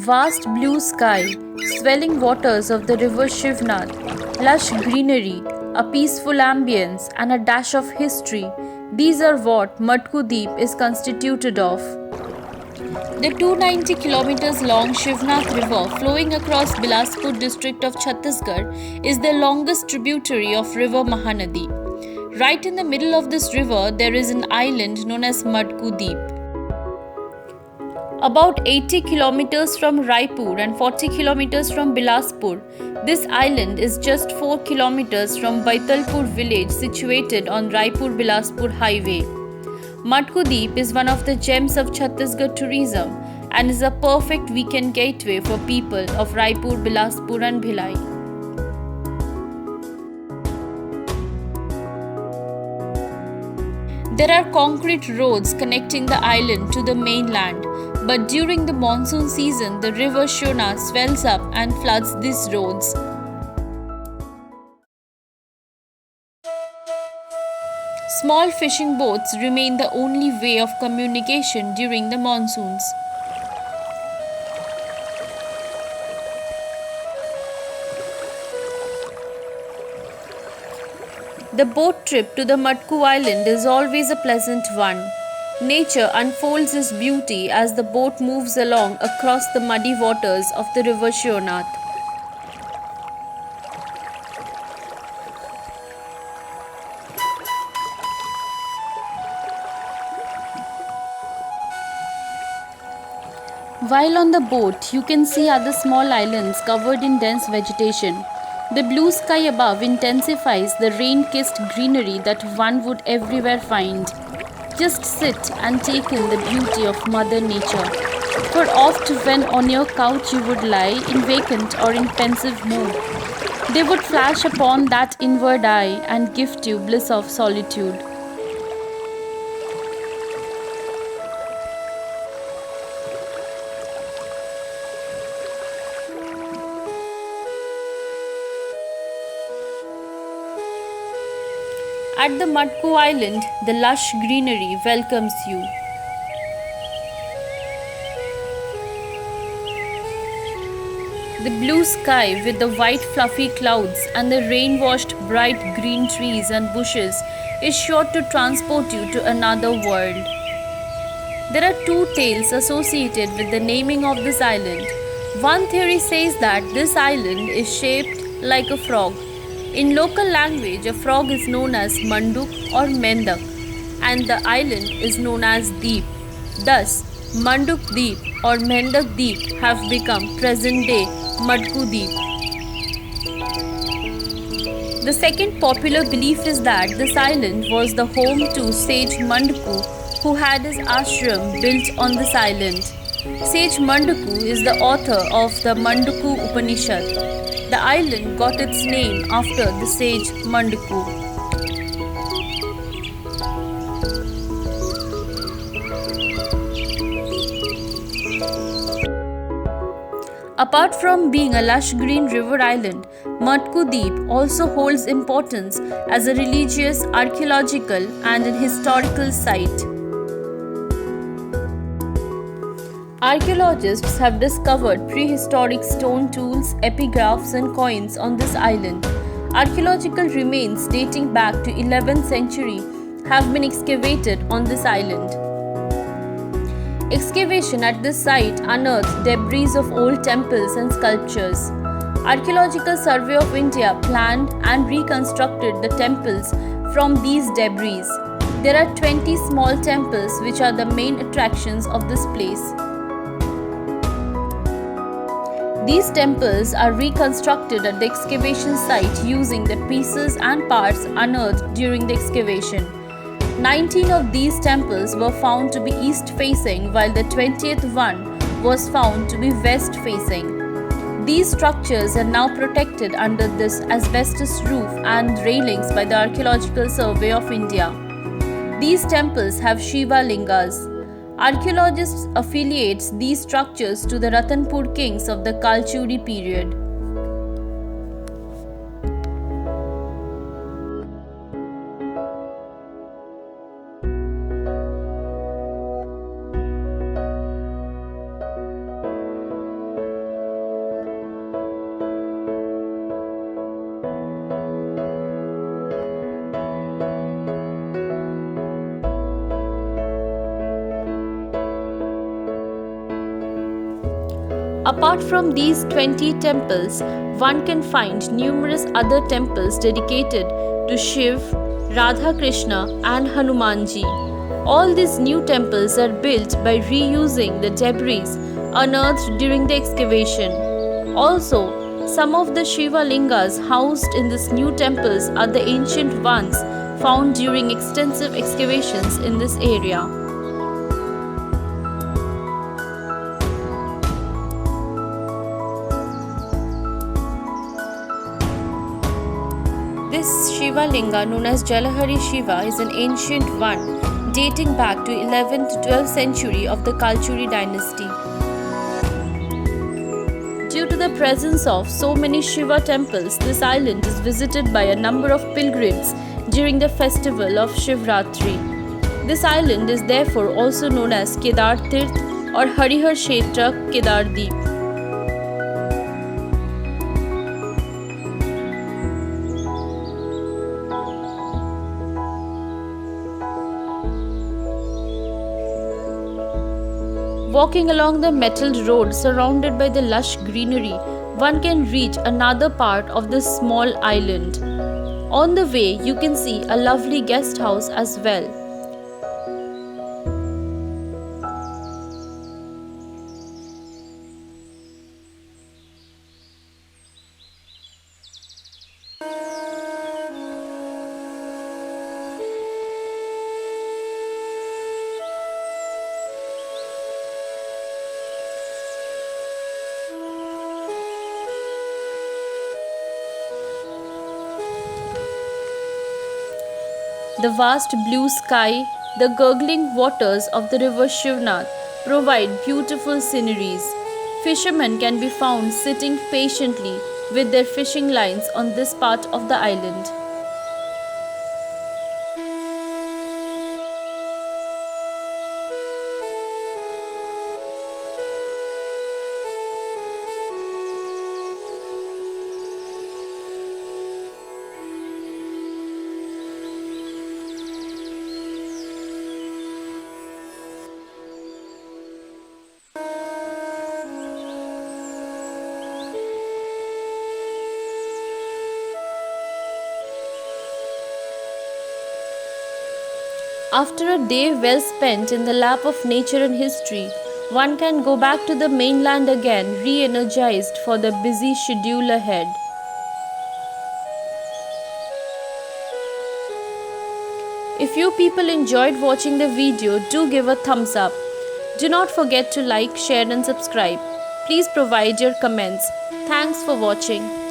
Vast blue sky, swelling waters of the river Shivnath, lush greenery, a peaceful ambience, and a dash of history. These are what Matku Deep is constituted of. The 290 kilometers long Shivnath River flowing across Bilaspur district of Chhattisgarh is the longest tributary of river Mahanadi. Right in the middle of this river there is an island known as Matku Deep. About 80 kilometers from Raipur and 40 kilometers from Bilaspur, this island is just 4 kilometers from Baitalpur village situated on Raipur-Bilaspur highway. Matku Deep is one of the gems of Chhattisgarh tourism and is a perfect weekend gateway for people of Raipur, Bilaspur and Bhilai. There are concrete roads connecting the island to the mainland, but during the monsoon season, the river Shona swells up and floods these roads. Small fishing boats remain the only way of communication during the monsoons. The boat trip to the Matku Island is always a pleasant one. Nature unfolds its beauty as the boat moves along across the muddy waters of the river Shionath. While on the boat, you can see other small islands covered in dense vegetation. The blue sky above intensifies the rain-kissed greenery that one would everywhere find. Just sit and take in the beauty of Mother Nature. For oft when on your couch you would lie in vacant or in pensive mood, they would flash upon that inward eye and gift you bliss of solitude. At the Matku Island, the lush greenery welcomes you. The blue sky with the white fluffy clouds and the rain-washed bright green trees and bushes is sure to transport you to another world. There are two tales associated with the naming of this island. One theory says that this island is shaped like a frog. In local language, a frog is known as Manduk or Mendak, and the island is known as Deep. Thus, Manduk Deep or Mendak Deep have become present-day Matku Deep. The second popular belief is that this island was the home to sage Mandaku, who had his ashram built on this island. Sage Mandaku is the author of the Mandaku Upanishad. The island got its name after the sage Mandaku. Apart from being a lush green river island, Matku Deep also holds importance as a religious, archaeological and an historical site. Archaeologists have discovered prehistoric stone tools, epigraphs and coins on this island. Archaeological remains dating back to 11th century have been excavated on this island. Excavation at this site unearthed debris of old temples and sculptures. Archaeological Survey of India planned and reconstructed the temples from these debris. There are 20 small temples which are the main attractions of this place. These temples are reconstructed at the excavation site using the pieces and parts unearthed during the excavation. 19 of these temples were found to be east-facing, while the 20th one was found to be west-facing. These structures are now protected under this asbestos roof and railings by the Archaeological Survey of India. These temples have Shiva Lingas. Archaeologists affiliate these structures to the Ratanpur kings of the Kalchuri period. Apart from these 20 temples, one can find numerous other temples dedicated to Shiv, Radha Krishna, and Hanumanji. All these new temples are built by reusing the debris unearthed during the excavation. Also, some of the Shiva lingas housed in these new temples are the ancient ones found during extensive excavations in this area. This Shiva Linga, known as Jalahari Shiva, is an ancient one dating back to 11th to 12th century of the Kalchuri dynasty. Due to the presence of so many Shiva temples, this island is visited by a number of pilgrims during the festival of Shivratri. This island is therefore also known as Kedar Tirth or Harihar Kshetra Kedar Deep. Walking along the metalled road surrounded by the lush greenery, one can reach another part of this small island. On the way, you can see a lovely guest house as well. The vast blue sky, the gurgling waters of the river Shivnath provide beautiful sceneries. Fishermen can be found sitting patiently with their fishing lines on this part of the island. After a day well spent in the lap of nature and history, one can go back to the mainland again, re-energized for the busy schedule ahead. If you people enjoyed watching the video, do give a thumbs up. Do not forget to like, share and subscribe. Please provide your comments. Thanks for watching.